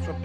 ছোট্ট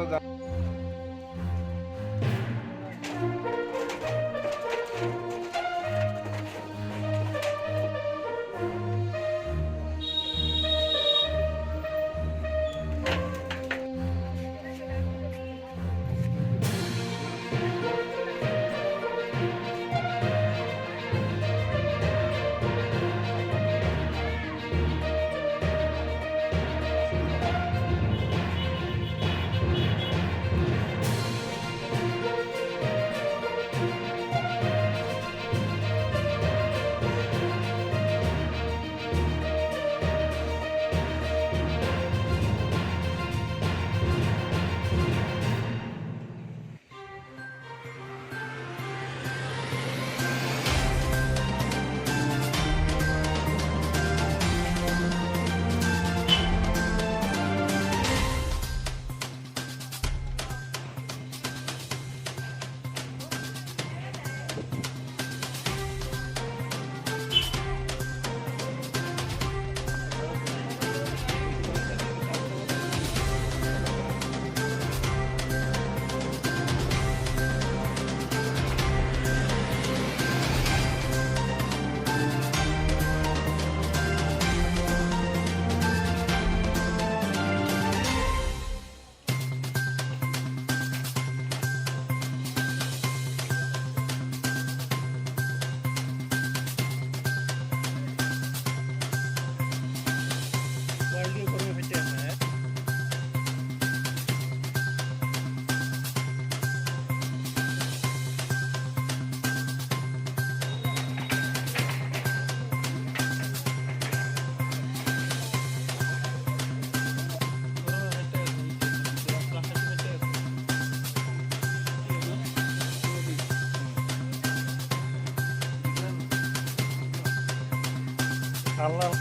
Allah.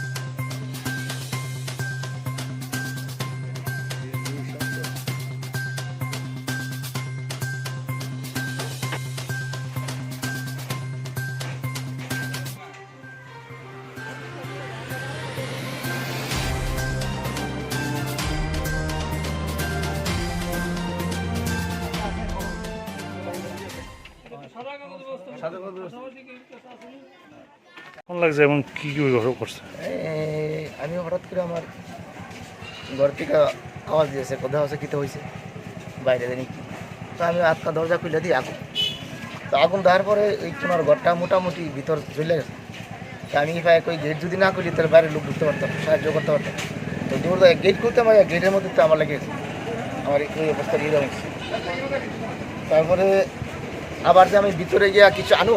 কোন লাগছে এবং কি কি করছে? আমি হঠাৎ করে আমার ঘর থেকে আওয়াজ দিয়েছে, কোথাও হচ্ছে কিতে হয়েছে বাইরে জানি কি। তো আমি আটকা দরজা খুলে দিই আগুন। তো আগুন দেওয়ার পরে এই তোমার ঘরটা মোটামুটি ভিতর চলে গেছে। তো আমি ওই গেট যদি না খুলি তাহলে বাইরে লোক ঢুকতে পারতাম, সাহায্য করতে পারতাম। তো দূর গেট খুলতে আমার গেটের মধ্যে তো আমার লেগেছে, আমার এই অবস্থা নিয়ে যাচ্ছে। তারপরে আবার যে আমি ভিতরে গিয়ে কিছু আনো,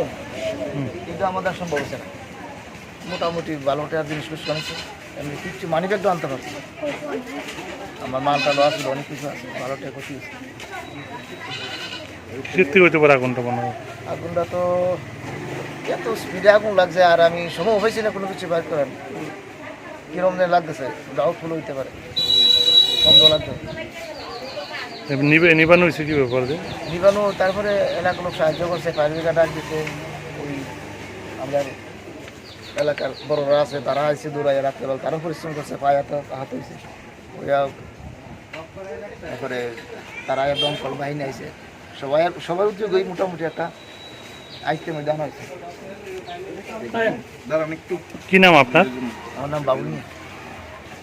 কিন্তু আমাদের সম্ভব হচ্ছে না। মোটামুটি ভালো টাকার জিনিস কিছু আনছে, এমনি কিছু মানি ব্যাগটা আনতে পারছি। আমার মালটা লো আসলে অনেক কিছু আছে, ভালো টাকা ক্ষতি হচ্ছে। হইতে পারে আগুনটা মনে হয়? আগুনটা তো এত স্পিডে আগুন লাগছে, আর আমি সময় হয়েছি না কোনো কিছু বাইর করার। কিরম লাগতেছে, ডাউটফুল হইতে পারে, সন্দেহ লাগবে। নিবানো হয়েছে কি ব্যাপার? নিবানো, তারপরে এলাকার লোক সাহায্য করছে, ফায়ার ব্রিগেড আসছে। ওই আমরা এলাকার বড়রা আছে, তারা আসছে দৌড়াইয়া রাত্রেবেলা, তারাও পরিশ্রম করছে, পায়ে হাত হয়েছে। তারপরে তারা দমকল বাহিনী আইছে, সবাই উদ্যোগ ওই মোটামুটি একটা আইতে মধ্যে আনা হয়েছে। কি নাম আপনার? আমার নাম বাবুনি।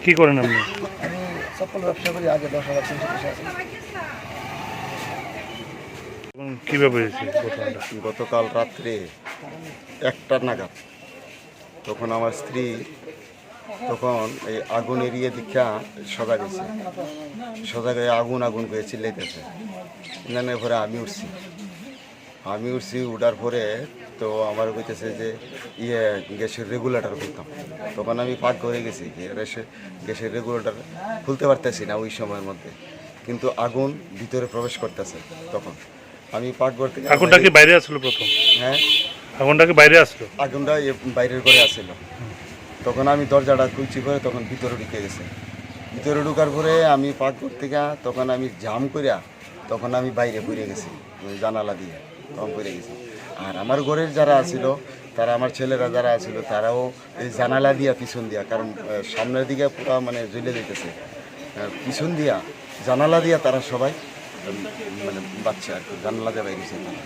কি করেন আপনি? আমি চপ্পল ব্যবসা করি, আগে 10,300 টাকা আছে। কীভাবে গতকাল রাত্রে 1টা নাগাদ তখন আমার স্ত্রী তখন এই আগুন এরিয়ে দীক্ষা সজাগ হয়েছে, সজাগ হয়ে আগুন আগুন করে চিল্লাইতেছে। ইনানের পরে আমি উঠছি, উঠার পরে তো আমার কইতেছে যে গ্যাসের রেগুলেটর খুলতাম। তখন আমি পাক হয়ে গেছি, গ্যাসের রেগুলেটর খুলতে পারতেছি না ওই সময়ের মধ্যে, কিন্তু আগুন ভিতরে প্রবেশ করতেছে। তখন আমি পাকঘর থেকে আগুনটা কি বাইরে আসলো প্রথম? হ্যাঁ, আগুনটা কি বাইরে আসলো? আগুনটা বাইরের করে আসছিল। তখন আমি দরজাটা খুলছি করে তখন ভিতরে ঢুকে গেছে। ভিতরে ঢুকার পরে আমি পাকঘর থেকে তখন আমি জাম করিয়া তখন আমি বাইরে পড়ে গেছি, জানালা দিয়ে তখন পড়ে গেছি। আর আমার ঘরের যারা আছিল, তারা আমার ছেলেরা যারা আছিল, তারাও এই জানালা দিয়া পিছন দিয়া, কারণ সামনের দিকে পুরো মানে জ্বলে যেতেছে, পিছন দিয়া জানালা দিয়ে তারা সবাই মানে বাচ্চা আর কি জানালা দিয়ে বাইরেছে তারা।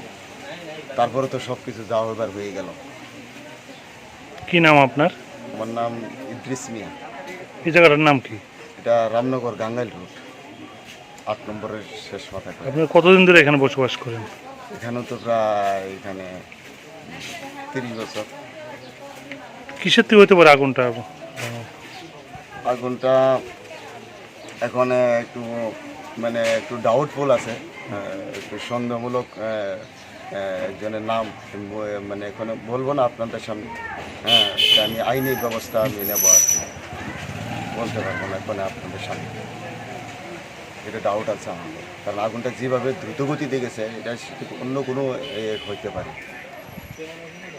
তারপরে তো সব কিছু যাওয়ার হয়ে গেল। কি নাম আপনার? আমার নাম ইদ্রিস মিয়া। এই জায়গাটার নাম কি? এটা রামনগর গাঙ্গাইল রোড 8 নম্বরের শেষ মাথা। আপনি কতদিন ধরে এখানে বসবাস করেন? এখানে তো প্রায় এখানে 30 বছর। কিসের থেকে হতে পারে আগুনটা? আগুনটা এখন একটু মানে একটু ডাউটফুল আছে, একটু সন্দেহমূলক একজনের নাম মানে এখন বলবো না আপনাদের সামনে। তা আমি আইনি ব্যবস্থা আমি নেবো আর কি, বলতে পারবো না এখন আপনাদের সামনে। এটা ডাউট আছে আমাদের, কারণ আগুনটা যেভাবে দ্রুতগতিতে গেছে এটা অন্য কোনো হইতে পারে।